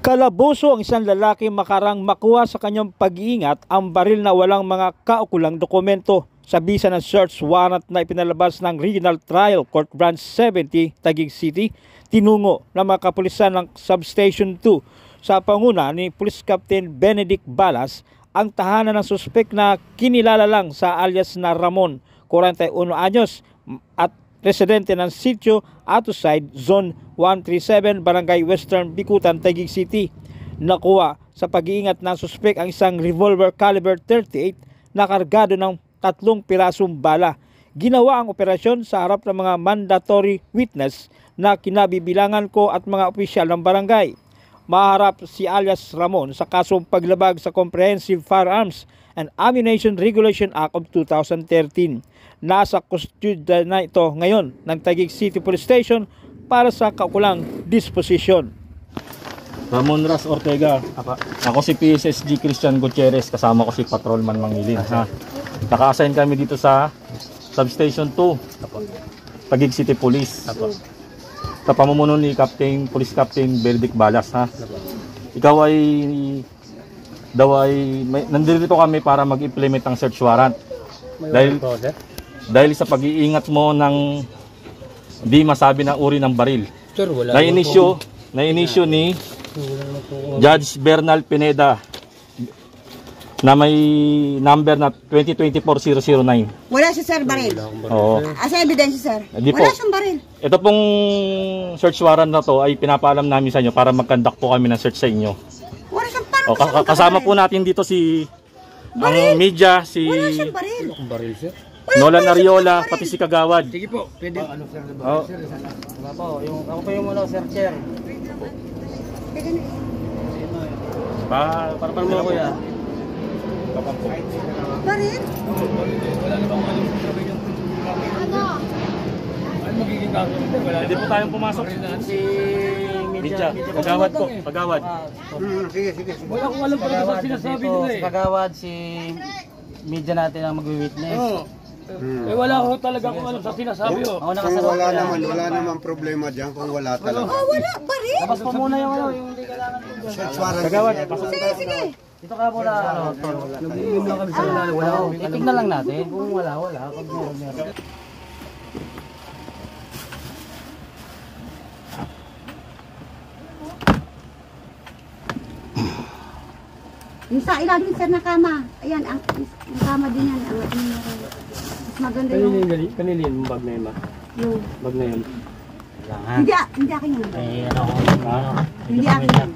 Kalaboso ang isang lalaki makarang makuha sa kanyang pag-iingat ang baril na walang mga kaukulang dokumento sa bisa ng search warrant na ipinalabas ng Regional Trial Court Branch 70, Taguig City, tinungo ng mga kapulisan ng Substation 2 sa panguna ni Police Captain Benedict Balas ang tahanan ng suspek na kinilala lang sa alias na Ramon, 41 anyos at residente ng Sitio Atoside, Zone 137, Barangay Western Bikutan, Taguig City. Nakuha sa pag-iingat ng suspek ang isang revolver caliber 38 na kargado ng 3 pirasong bala. Ginawa ang operasyon sa harap ng mga mandatory witness na kinabibilangan ko at mga opisyal ng barangay. Maharap si alias Ramon sa kasong paglabag sa Comprehensive Firearms and Ammunition Regulation Act of 2013. Nasa kustodiya na ito ngayon ng Taguig City Police Station para sa kaukulang disposisyon. Ramon Ras Ortega. Ako si PSSG Christian Gutierrez, kasama ko si Patrolman Mangilin. Naka-assign kami dito sa Substation 2, Taguig City Police. Sa pamumuno ni Police Captain Benedict Balas. Ikaw ay nandito kami para mag-implement ang search warrant. Dahil sa pag-iingat mo ng di masabi na uri ng baril. Na-inisyo ni Judge Bernal Pineda na may number na 2024-009. Wala siya, sir, baril. Oo. Asa ebidensya, sir? Wala siyang baril. Ito pong search warrant na to ay pinapaalam namin sa inyo para mag-conduct po kami ng search sa inyo. Wala siyang baril. Kasama po natin dito si ang media, si wala siyang baril. Baril, sir. Nolan Ariola, pati si Kagawad. Sige po, pwede. Ano sir, sir, wala po. Ako po yung searcher. Para mo kuya. Baril? Wala namang ano magiging kaso? Hindi po tayong pumasok. Si Media, Kagawad po, Kagawad. Sige. Wala akong alam pa sa sinasabi nila si Kagawad, si media natin ang mag-witness. Wala ko talaga kung alam sa sinasabi ko. Wala naman problema diyan kung wala talaga. Wala, baril? Tapos pa muna yung hindi kailangan mo. Kagawad, Sige. Dito ka muna. Nag-iim lang kami sa wala. Titignan lang natin kung wala. Pag meron. Yung sa ilalim, sir, na kama. Ayan, ang kama din yan. Mas maganda yung... Kanina yung bag na yun, ma? Yung... Bag na yun. Hindi akin yan. Hindi akin yan.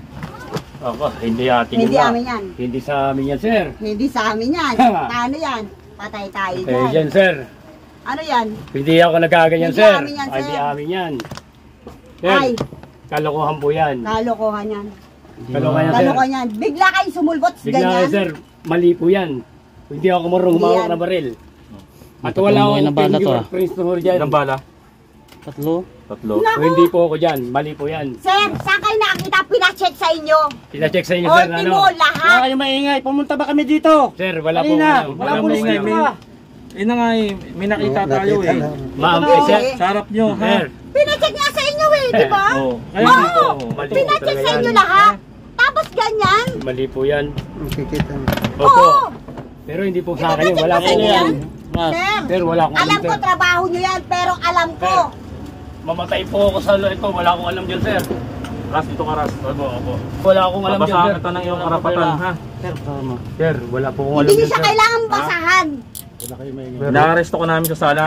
Hindi atin Hindi amin yan. Hindi sa amin yan, sir. Hindi sa amin yan. Paano yan? Patay tayo Eh, dyan. yan, sir. Ano yan? Hindi ako nagaganyan, Hindi sir. amin yan, Hindi sir. amin yan. Sir, Ay, kalokohan po yan. kalokohan yan. Kalokohan yan, sir. Kalokohan yan. Bigla kayo sumulbot sa Bigla kayo, ganyan. sir. Mali po yan. Hindi ako marunong Hindi humawak yan. na baril. At wala akong fingerprints na dyan. Ilang bala? Tatlo. Tatlo. O, hindi po ako dyan. Mali po yan. Sir, saan kayo nakakita? Pinacheck sa inyo. Pina-check sa inyo, sir. Ultimo, Ano? lahat. kayo maingay. Pumunta ba kami dito? Sir, wala po. Wala po maingay. Ina nga may nakita tayo eh. Ma'am, Ito, sir. Sa harap nyo, ha? Sir. Pinacheck nga sa inyo eh, di ba? Oo. Oo. Mali po Pinacheck talaga sa yan. inyo lahat. Tapos ganyan. Mali po yan. Makikita mo. Opo. Oo. Pero hindi po sa akin yun. Wala po Pinacheck sa yan. inyo yan. Sir, Sir, wala akong alam ko sir. trabaho nyo yan, pero alam ko. Sir. Mamatay po ako sa ito. Wala akong alam dyan, sir. Ras, dito ka ras. Opo. Wala akong alam dyan, sir. Babasahan kita ng iyong karapatan, ha? Sir, wala po akong alam Hindi nyo dyan, siya sir. kailangan basahan. Naaresto ko namin sa sala.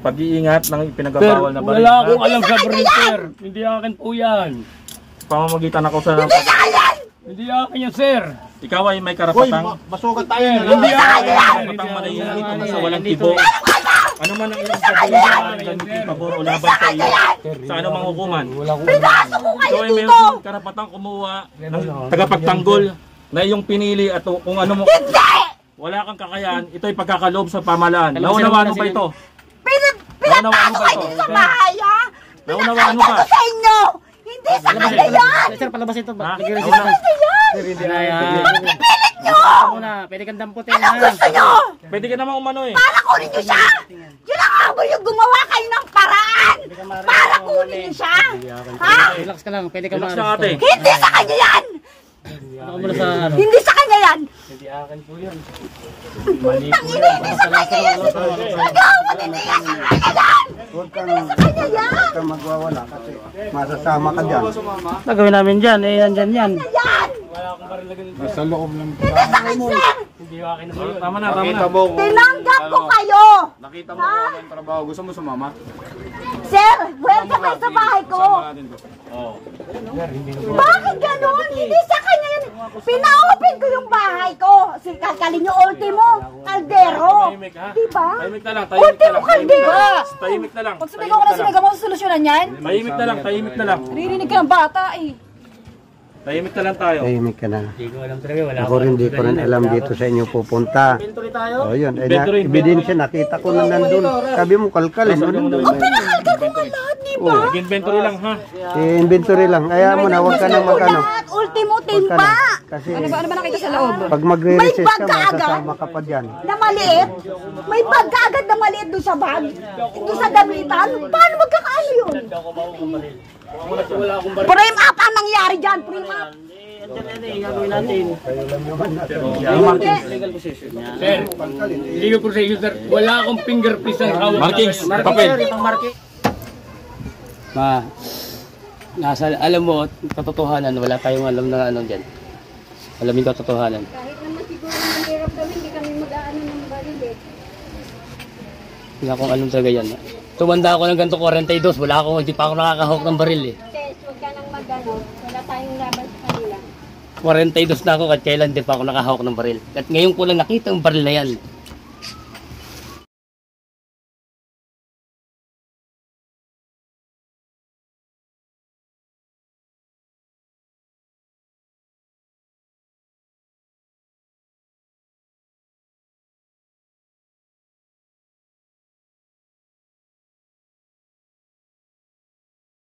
Pag-iingat ng Sir, ipinagbabawal na baril. wala akong alam sa Hindi sa baril, kanya sir. Hindi akin po yan. Pamamagitan ako sa... Hindi sa kanyan! Hindi akin yan, sir. Ikaw ay may karapatang... Masukat tayo. Sir, hindi akin yan. Karapatang manahimik kung sa walang tibok. Ano man ang ilang sabihin na gamitin pabor o laban sa iyo sa anumang hukuman. Wala akong Pinasok ko kayo Ikaw ay dito! mayroong karapatang kumuha ng tagapagtanggol na iyong pinili at kung ano mo... Hindi! Wala kang kakayahan, ito ay pagkakalob sa pamahalaan. Naunawaan mo ba ito? Pinapasok mo ba kayo ito? dito sa bahay, ha? Naunawaan mo Pinakita ba? ko sa inyo! Hindi sa kanya yan! Sir, palabas ito. Ha? Hindi sa kanya yan! hindi na yan. Pipilit nyo! Muna, pwede kang damputin Anong gusto nyo? Pwede ka namang umano eh. Para kunin nyo siya! Yun ang habol yung gumawa kayo ng paraan! Para kunin nyo siya! Ha? Relax ka lang, pwede ka Relax lang ate. Hindi sa kanya yan! Ako muna sa ano. Hindi sa kanya yan! Hindi akin po yan. Tangina, hindi sa kanya yan! Nag-aawat, hindi yan sa kanya yan! Huwag kang, Sa kanya yan! huwag kang magwawala kasi masasama ka dyan. Gagawin namin dyan, eh nandyan yan. Yan! Nasa loob lang. Hindi sa akin, sir! Tama na, tama na. Tinanggap ko kayo! Nakita mo kung ano yung trabaho. Gusto mo sumama? Sir, welcome kayo sa bahay ko! Oh. Bakit ganun? Hindi sa kanya yan! Pina-open ko yung bahay ko! Si Calcalinyo Ultimo, Caldero! Tahimik, ha? Diba? Tahimik na lang, tahimik na Ultimo lang. Caldero! Tahimik na lang. Pag sumigaw ka na sumigaw mo, solusyonan yan? Tahimik na lang, tahimik na lang. Ririnig ka ng bata eh. Tahimik na lang tayo. Tahimik ka na. Hindi ko alam talaga, wala Ako rin di ko rin alam dito sa inyo pupunta. O yun, eh, Inventory. ebidensya, nakita ko na nandun. Sabi mo, kalkal, eh. Nandun. Pinakalagay ko nga lahat, di ba? Inventory lang, ha? I-inventory lang. Kaya mo na, huwag ka na magkano. Lahat, Ultimo Huwag ka na. Timpa! Kasi Ano ba nakita sa loob? pag magre-recess May ka, bag ka agad? masasama ka pa dyan. Na maliit? May bag ka agad na maliit doon sa bag? Doon sa damitan? Paano magkakaano yun? Frame up ang nangyari dyan, frame up. gagawin natin. Sir, legal procedure, sir. Wala akong fingerprints ang hawak. Markings, papel. Ma, alam mo, katotohanan, wala tayong alam na ano dyan. Alam yung katotohanan. Kahit naman siguro nandiramdamin, hindi kami mag-aano ng baril eh. Wala akong alam talaga yan. Tumanda ako ng ganito 42, hindi pa ako nakakahawak ng baril eh. Tess, huwag ka nang mag-ano. Wala tayong laban sa kanila. 42 na ako at kailan di pa ako nakahawak ng baril. At ngayon ko lang nakita ang baril na yan.